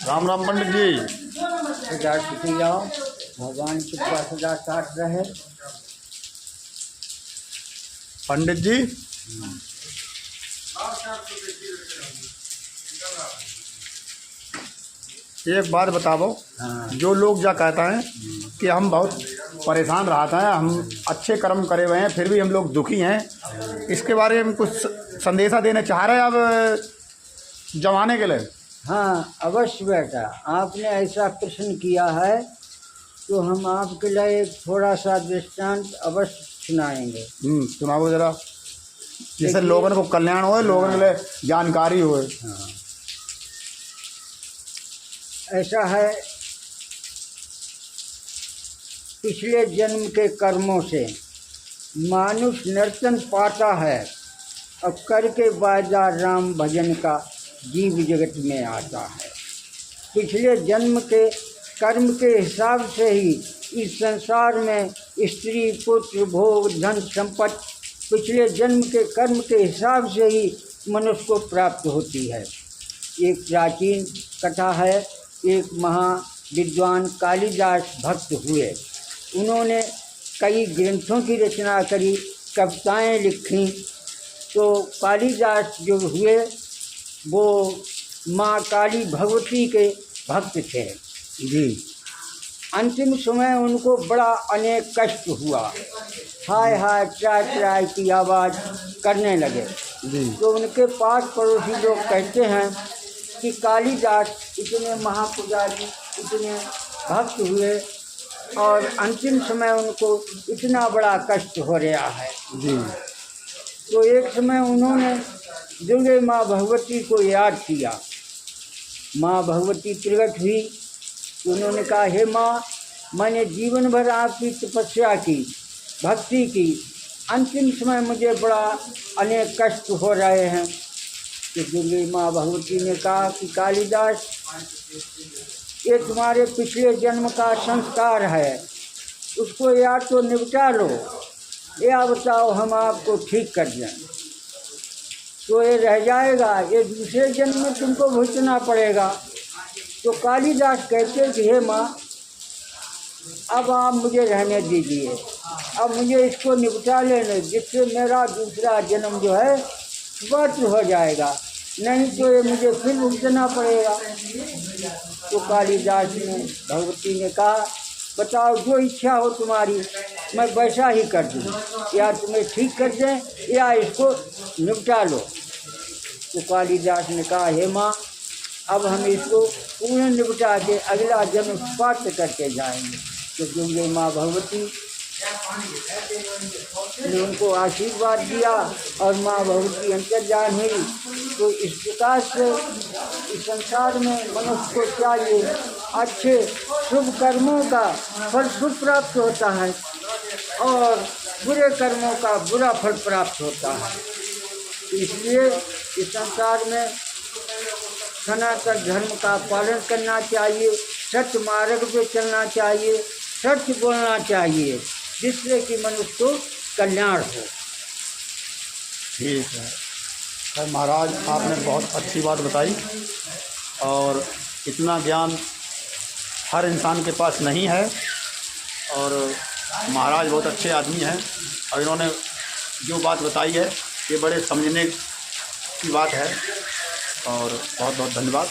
राम राम पंडित जी। सदा सुखी जाओ, भगवान की कृपा सदा साथ रहे। पंडित जी, एक बात बताओ। हाँ। जो लोग जा कहता है कि हम बहुत परेशान रहते हैं, हम अच्छे कर्म करे हुए हैं फिर भी हम लोग दुखी हैं, इसके बारे में कुछ संदेशा देना चाह रहे हैं अब जमाने के लिए? हाँ अवश्य बेटा, आपने ऐसा प्रश्न किया है तो हम आपके लिए एक थोड़ा सा दृष्टांत अवश्य सुनाएंगे। सुनाओ जरा, जिससे लोगों को कल्याण हो, लोगों के लिए जानकारी हो। हाँ। ऐसा है, पिछले जन्म के कर्मों से मानुष नर्तन पाता है और करके वायदा राम भजन का जीव जगत में आता है। पिछले जन्म के कर्म के हिसाब से ही इस संसार में स्त्री पुत्र भोग धन संपत्ति पिछले जन्म के कर्म के हिसाब से ही मनुष्य को प्राप्त होती है। एक प्राचीन कथा है, एक महा विद्वान कालिदास भक्त हुए। उन्होंने कई ग्रंथों की रचना करी, कविताएं लिखी। तो कालिदास जो हुए वो माँ काली भगवती के भक्त थे जी। अंतिम समय उनको बड़ा अनेक कष्ट हुआ, हाय हाय ट्राय ट्राय की आवाज़ करने लगे जी। तो उनके पास पड़ोसी लोग कहते हैं कि कालिदास इतने महापुजारी, इतने भक्त हुए और अंतिम समय उनको इतना बड़ा कष्ट हो रहा है जी। तो एक समय उन्होंने दुर्गे माँ भगवती को याद किया। माँ भगवती प्रकट हुई तो उन्होंने कहा, हे माँ, मैंने जीवन भर आपकी तपस्या की, भक्ति की, अंतिम समय मुझे बड़ा अनेक कष्ट हो रहे हैं। तो दुर्गे माँ भगवती ने कहा कि कालिदास, ये तुम्हारे पिछले जन्म का संस्कार है, उसको या तो निपटा लो या बताओ हम आपको ठीक कर दें। तो ये रह जाएगा, ये दूसरे जन्म में तुमको भुगतना पड़ेगा। तो कालिदास कहते कि हे माँ, अब आप मुझे रहने दीजिए, अब मुझे इसको निपटा लेने, जिससे मेरा दूसरा जन्म जो है व्यर्थ हो जाएगा, नहीं तो ये मुझे फिर भुगतना पड़ेगा। तो कालिदास ने भगवती ने कहा, बताओ जो इच्छा हो तुम्हारी, मैं वैसा ही कर दूँ, या तुम्हें ठीक कर दें या इसको निपटा लो। तो कालिदास ने कहा, हे माँ, अब हम इसको पूर्ण निपटा के अगला जन्म प्राप्त करके जाएंगे। तो दुर्गे माँ भगवती ने उनको आशीर्वाद दिया और माँ भगवती अंतर्जान हुई। तो इस प्रकार से इस संसार में मनुष्य को चाहिए, अच्छे शुभ कर्मों का फल शुभ प्राप्त होता है और बुरे कर्मों का बुरा फल प्राप्त होता है। इसलिए इस संसार में सनातन धर्म का पालन करना चाहिए, सत्य मार्ग पे चलना चाहिए, सत्य बोलना चाहिए, जिससे कि मनुष्य को कल्याण हो। ठीक है सर महाराज, आपने बहुत अच्छी बात बताई और इतना ज्ञान हर इंसान के पास नहीं है। और महाराज बहुत अच्छे आदमी हैं और इन्होंने जो बात बताई है ये बड़े समझने की बात है और बहुत बहुत धन्यवाद।